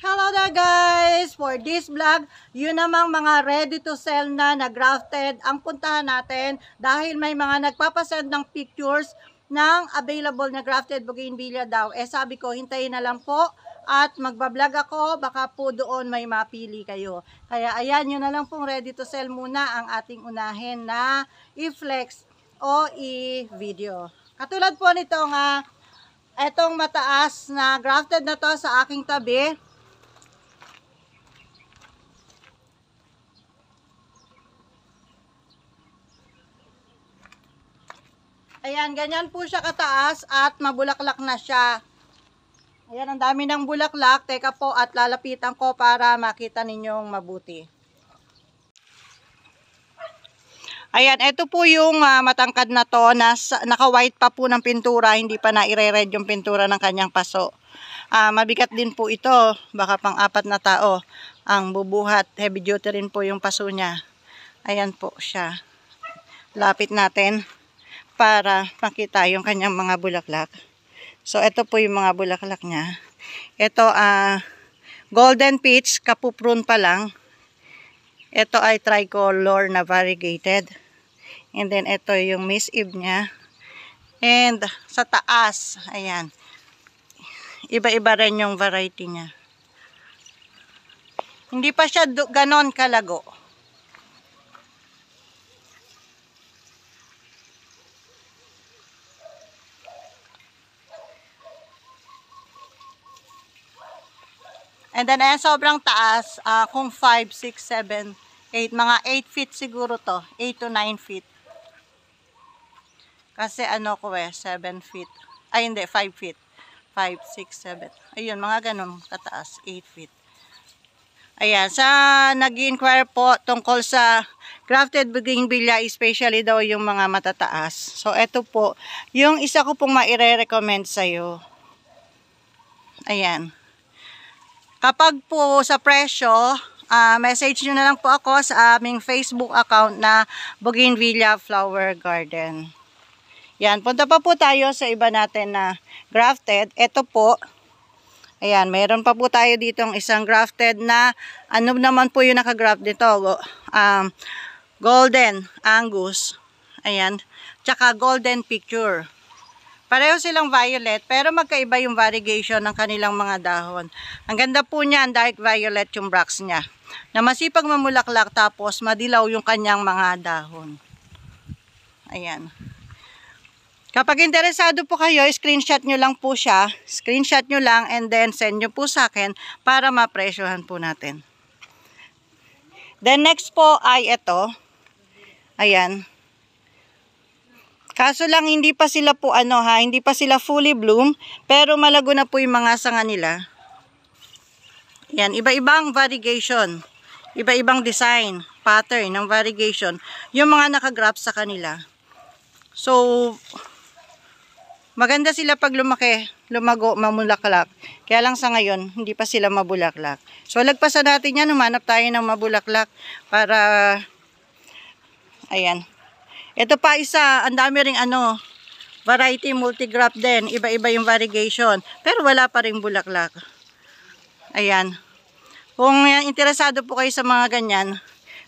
Hello there guys! For this vlog, yun namang mga ready to sell na grafted ang puntahan natin dahil may mga nagpapasend ng pictures ng available na grafted bougainvillea daw. Sabi ko, hintayin na lang po at magbablog ako, baka po doon may mapili kayo. Kaya ayan, yun na lang pong ready to sell muna ang ating unahin na i-flex o i-video. Katulad po nitong etong mataas na grafted na to sa aking tabi. Ayan, ganyan po siya kataas at mabulaklak na siya. Ayan, ang dami ng bulaklak. Teka po at lalapitan ko para makita ninyong mabuti. Ayan, ito po yung matangkad na to. Naka-white pa po ng pintura. Hindi pa na-ire-red yung pintura ng kanyang paso. Mabigat din po ito. Baka pang-4 na tao ang bubuhat. Heavy duty rin po yung paso niya. Ayan po siya. Lapit natin para makita yung kanyang mga bulaklak. So, ito po yung mga bulaklak niya. Ito, golden peach, kapuprun pa lang. Ito ay tricolor na variegated. And then, ito yung Miss Eve niya. And, sa taas, ayan. Iba-iba rin yung variety niya. Hindi pa siya ganon kalago. And then, ayan, sobrang taas. Kung 5, 6, 7, 8, mga 8 feet siguro to. 8 to 9 feet. Kasi ano ko 7 feet. Ay, hindi, 5 feet. 5, 6, 7. Ayun, mga ganun kataas. 8 feet. Ayan, sa nag-inquire po tungkol sa grafted bougainvillea, especially daw yung mga matataas. So, eto po, yung isa ko pong maire-recommend sa'yo. Ayan. Kapag po sa presyo, message nyo na lang po ako sa aming Facebook account na Bougainvillea Flower Garden. Yan, punta pa po tayo sa iba natin na grafted. Ito po, ayan, meron pa po tayo ditong isang grafted na, ano naman po yung nakagraft dito? Golden Angus. Ayan, tsaka Golden Picture. Pareho silang violet, pero magkaiba yung variegation ng kanilang mga dahon. Ang ganda po niya, dark violet yung bracts niya. Na masipag mamulaklak, tapos madilaw yung kanyang mga dahon. Ayan. Kapag interesado po kayo, screenshot nyo lang po siya. Screenshot nyo lang and then send nyo po sa akin para mapresyohan po natin. Then next po ay ito. Ayan. Kaso lang hindi pa sila po hindi pa sila fully bloom, pero malago na po yung mga sanga nila. Yan, iba-ibang variegation, iba-ibang design, pattern ng variegation, yung mga nakagraft sa kanila. So, maganda sila pag lumaki, lumago, mamulaklak. Kaya lang sa ngayon, hindi pa sila mabulaklak. So, lagpasan natin yan, humanap tayo ng mabulaklak para, ayan. Ito pa isa, ang dami ring variety multigraft din. Iba-iba yung variegation. Pero wala pa ring bulaklak. Ayan. Kung interesado po kayo sa mga ganyan,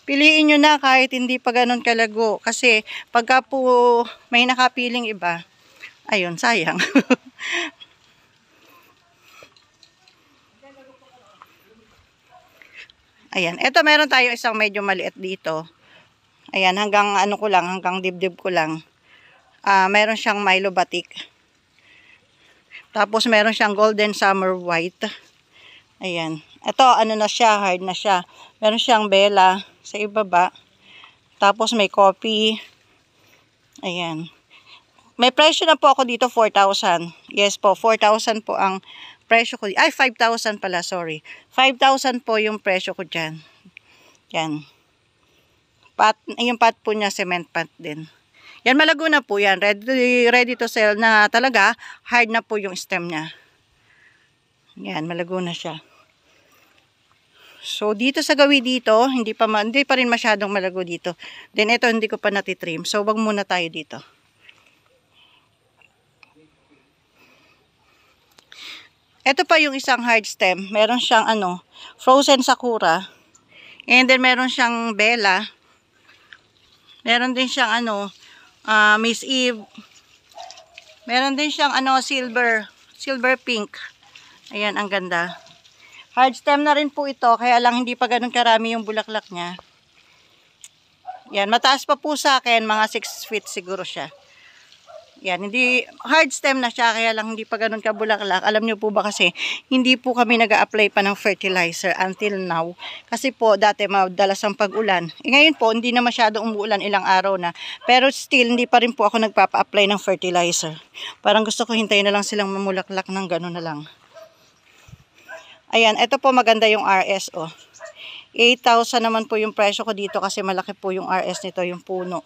piliin nyo na kahit hindi pa ganun kalago. Kasi pagka po may nakapiling iba, ayun, sayang. Ayan. Ito meron tayo isang medyo maliit dito. Ayan, hanggang ko lang, hanggang dibdib ko lang. Meron siyang Milo Batik. Tapos meron siyang Golden Summer White. Ayan. Ito, na siya, hard na siya. Meron siyang Bella sa ibaba. Tapos may coffee. Ayan. May presyo na po ako dito, 4,000. Yes po, 4,000 po ang presyo ko. Ay, 5,000 pala, sorry. 5,000 po yung presyo ko dyan. Yan. Yung pot po niya, cement pot din. Yan, malago na po yan. Ready to sell na talaga. Hard na po yung stem niya. Yan, malago na siya. So, dito sa gawi dito, hindi pa rin masyadong malago dito. Then, ito hindi ko pa natitrim. So, wag muna tayo dito. Ito pa yung isang hard stem. Meron siyang frozen sakura. And then meron siyang bella. Meron din siyang Miss Eve. Meron din siyang silver pink. Ayan, ang ganda. Hard stem na rin po ito, kaya lang hindi pa ganun karami yung bulaklak niya. Yan, mataas pa po sa akin, mga 6 feet siguro siya. Yan, hindi hard stem na siya, kaya lang hindi pa ganun kabulaklak. Alam niyo po ba kasi, hindi po kami nag-a-apply pa ng fertilizer until now. Kasi po, dati madalas ang pag-ulan. Ngayon po, hindi na masyado umuulan, ilang araw na. Pero still, hindi pa rin po ako nagpapa-apply ng fertilizer. Parang gusto ko hintayin na lang silang mamulaklak ng ganun na lang. Ayan, ito po maganda yung RS, oh. 8,000 naman po yung presyo ko dito kasi malaki po yung RS nito, yung puno.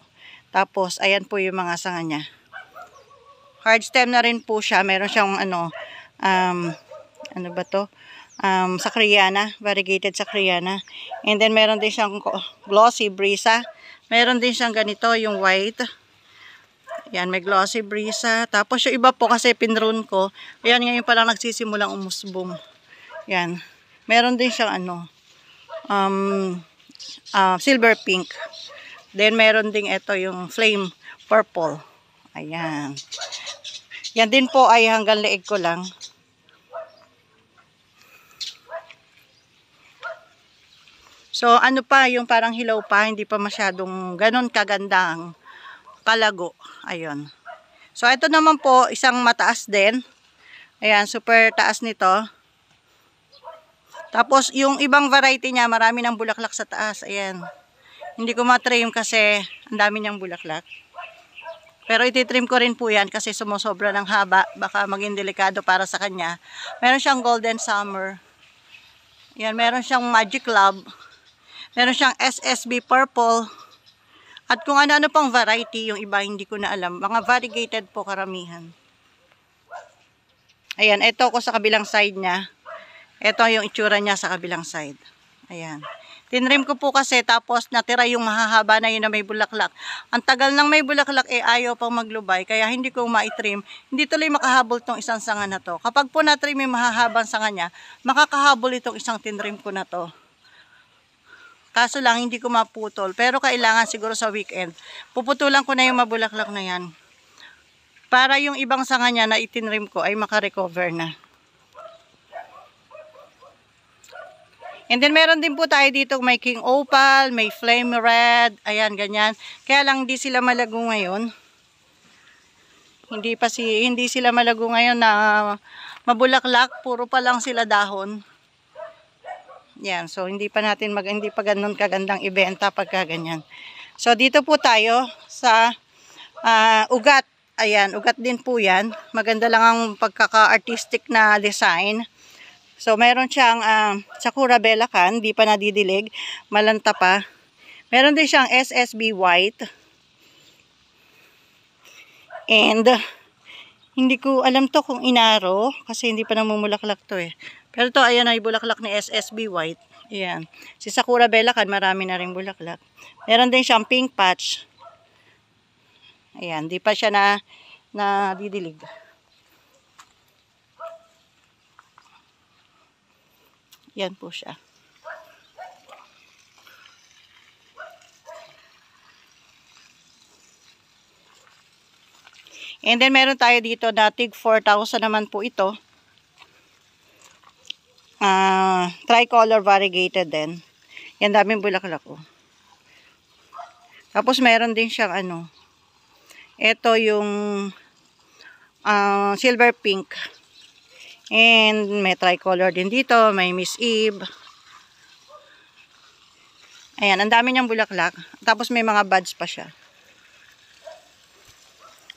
Tapos, ayan po yung mga sanga niya. Hard stem na rin po siya. Meron siyang Sacriana, variegated Sacriana. And then meron din siyang glossy brisa. Meron din siyang ganito, yung white. Yan, may glossy brisa. Tapos yung iba po kasi pinrune ko. Ayan, ngayon pa lang nagsisimulang umusbong. Yan. Meron din siyang silver pink. Then meron din ito yung flame purple. Ayan. Yan din po ay hanggang leeg ko lang. So, yung parang hilaw pa, hindi pa masyadong ganun kagandang palago. Ayun. So, ito naman po, isang mataas din. Ayan, super taas nito. Tapos, yung ibang variety niya, marami ng bulaklak sa taas. Ayan. Hindi ko matrim kasi ang dami niyang bulaklak. Pero ititrim ko rin po yan kasi sumusobra ng haba. Baka maging delikado para sa kanya. Meron siyang golden summer. Yan, meron siyang magic love. Meron siyang SSB purple. At kung ano-ano pang variety, yung iba hindi ko na alam. Mga variegated po karamihan. Ayan, ito ko sa kabilang side niya. Ito yung itsura niya sa kabilang side. Ayan. Tinrim ko po kasi tapos natira yung mahahaba na yun na may bulaklak. Ang tagal ng may bulaklak ayaw pang maglubay kaya hindi ko maitrim. Hindi tuloy makahabol tong isang sanga na to. Kapag po natrim yung mahahabang sanga niya, makakahabol itong isang tinrim ko na to. Kaso lang hindi ko maputol. Pero kailangan siguro sa weekend. Puputulan ko na yung mabulaklak na yan. Para yung ibang sanga niya na itinrim ko ay makarecover na. And then meron din po tayo dito may king opal, may flame red, ayan ganyan. Kaya lang hindi sila malago ngayon. Hindi sila malago ngayon na mabulaklak, puro pa lang sila dahon. Yan, so hindi pa ganun kagandang ibenta pagka ganyan. So dito po tayo sa ugat. Ayan, ugat din po yan. Maganda lang ang pagkaka-artistic na design. So, meron siyang Sakura Belacan, di pa nadidilig, malanta pa. Meron din siyang SSB white. And, hindi ko alam to kung inaro, kasi hindi pa namumulaklak to eh. Pero to, ayan ay bulaklak ni SSB white. Ayan. Si Sakura Belacan, marami na rin bulaklak. Meron din siyang pink patch. Ayan, di pa siya nadidilig. Yan po siya. And then meron tayo dito na tig 4,000 naman po ito. Tricolor variegated din. Yan, daming bulaklak oh. Tapos meron din siyang ito yung silver pink. And may tricolor din dito, may Miss Eve. Ayan, ang dami niyang bulaklak. Tapos may mga buds pa siya.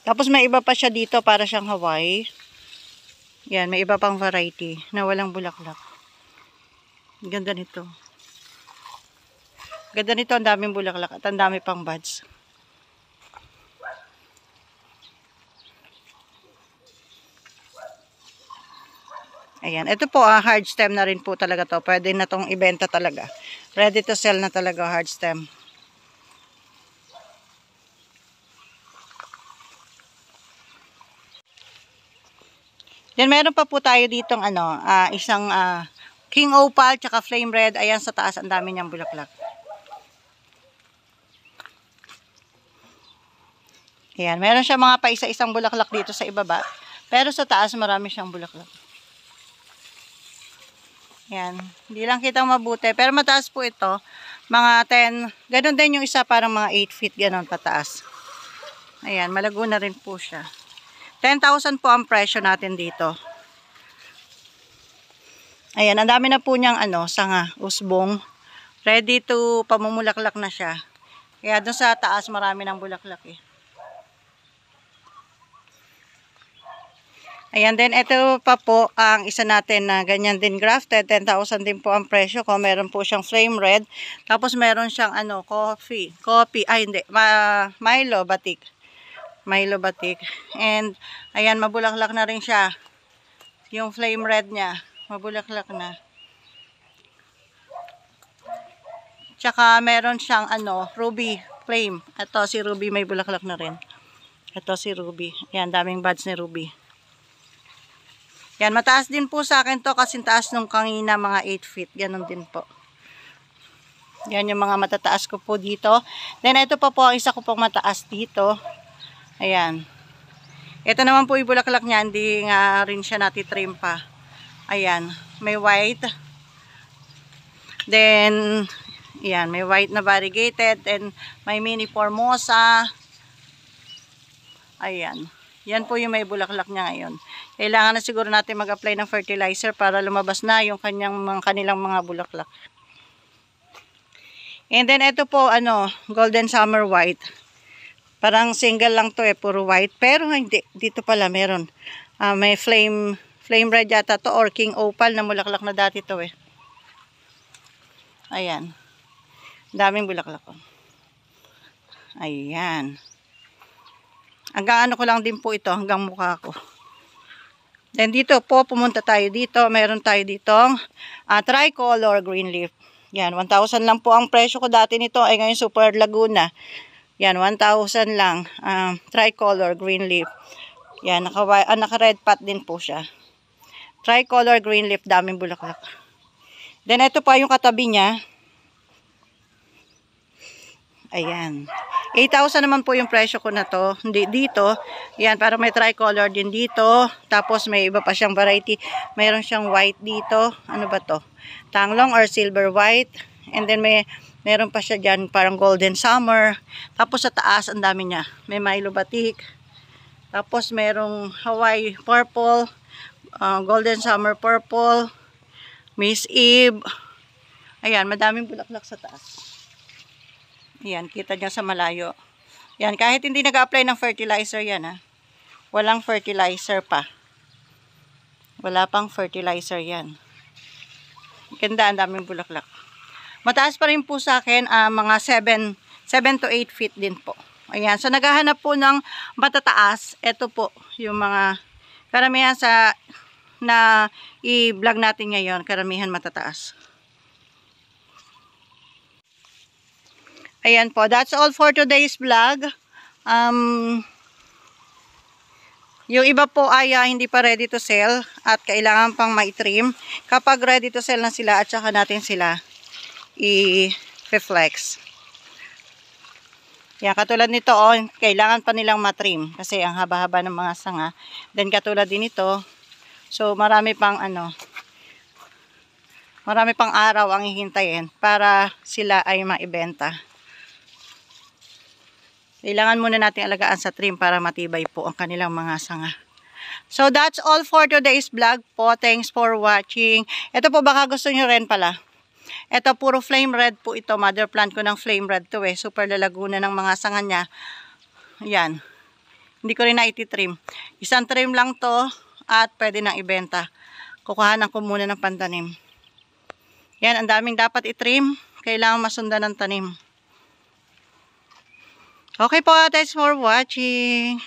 Tapos may iba pa siya dito para siyang Hawaii. Yan, may iba pang variety na walang bulaklak. Ganda nito. Ganda nito, ang daming bulaklak at ang dami pang buds. Ayan, ito po hard stem na rin po talaga to. Pwede na tong ibenta talaga. Ready to sell na talaga hard stem. Then meron pa po tayo ditong isang king opal tsaka flame red. Ayan sa taas, ang dami niyang bulaklak. Ayan, meron siya mga paisa-isang bulaklak dito sa ibaba. Pero sa taas, marami siyang bulaklak. Ayan, hindi lang kitang mabuti. Pero mataas po ito. Mga 10, ganun din yung isa, parang mga 8 feet, ganun pataas. Ayan, malago na rin po siya. 10,000 po ang presyo natin dito. Ayan, ang dami na po niyang sanga, usbong. Ready to pamumulaklak na siya. Kaya doon sa taas, marami ng bulaklak eh. Ayan din, ito pa po ang isa natin na ganyan din grafted. 10,000 din po ang presyo ko. Meron po siyang flame red. Tapos meron siyang coffee. Milo batik. Milo batik. And ayan, mabulaklak na rin siya. Yung flame red niya, mabulaklak na. Tsaka meron siyang ruby flame. Ito si ruby, may bulaklak na rin. Ito si ruby. Ayan, daming buds ni ruby. Yan, mataas din po sa akin to kasi taas nung kanina, mga 8 feet. Ganon din po. Yan yung mga matataas ko po dito. Then, ito pa po ang isa ko pong mataas dito. Ayan. Ito naman po yung bulaklak niya. Hindi nga rin siya natitrim pa. Ayan. May white. Then, ayan. May white na variegated. And may mini formosa. Ayan. Yan po yung may bulaklak niya ngayon. Kailangan na siguro natin mag-apply ng fertilizer para lumabas na yung kanilang mga bulaklak. And then ito po golden summer white. Parang single lang to puro white. Pero hindi, dito pala meron. May flame red yata to or king opal na bulaklak na dati to eh. Ayan. Daming bulaklak. Ayan. Hanggang ko lang din po ito, hanggang mukha ko. Then dito po, pumunta tayo dito. Meron tayo ditong tricolor green leaf. Yan, 1,000 lang po ang presyo ko dati nito. Ay ngayon Super Laguna. Yan, 1,000 lang. Tricolor green leaf. Yan, naka-red pot din po siya. Tricolor green leaf, daming bulaklak. Then ito pa yung katabi niya. Ayan. 8,000 naman po yung presyo ko na to. Dito. Yan, para may tricolor din dito. Tapos may iba pa siyang variety. Mayroon siyang white dito. Ano ba to? Tanglong or silver white. And then meron pa siya dyan parang golden summer. Tapos sa taas, ang dami niya. May Milo batik. Tapos merong Hawaii purple. Golden summer purple. Miss Eve. Ayan, madaming bulaklak sa taas. Yan, kita nyo sa malayo. Yan, kahit hindi nag-apply ng fertilizer yan ha. Walang fertilizer pa. Wala pang fertilizer yan. Ganda, ang daming bulaklak. Mataas pa rin po sa akin, mga 7 to 8 feet din po. Ayan, so naghahanap po ng matataas. Ito po, yung mga karamihan na i-vlog natin ngayon, karamihan matataas. Ayan po, that's all for today's vlog. Yung iba po ay hindi pa ready to sell at kailangan pang ma-trim. Kapag ready to sell na sila at saka natin sila i-flex. Yan, katulad nito, kailangan pa nilang matrim kasi ang haba-haba ng mga sanga. Then katulad din ito, so marami pang marami pang araw ang hihintayin para sila ay maibenta. Kailangan muna natin alagaan sa trim para matibay po ang kanilang mga sanga. So that's all for today's vlog po. Thanks for watching. Ito po baka gusto nyo rin pala. Ito puro flame red po ito. Mother plant ko ng flame red to eh. Super lalaguna ng mga sanga niya. Ayan. Hindi ko rin na ititrim. Isang trim lang to at pwede nang ibenta. Kukuhanan ko muna ng pantanim. Yan, ang daming dapat itrim. Kailangan masundan ng tanim. Okay po, thanks for watching.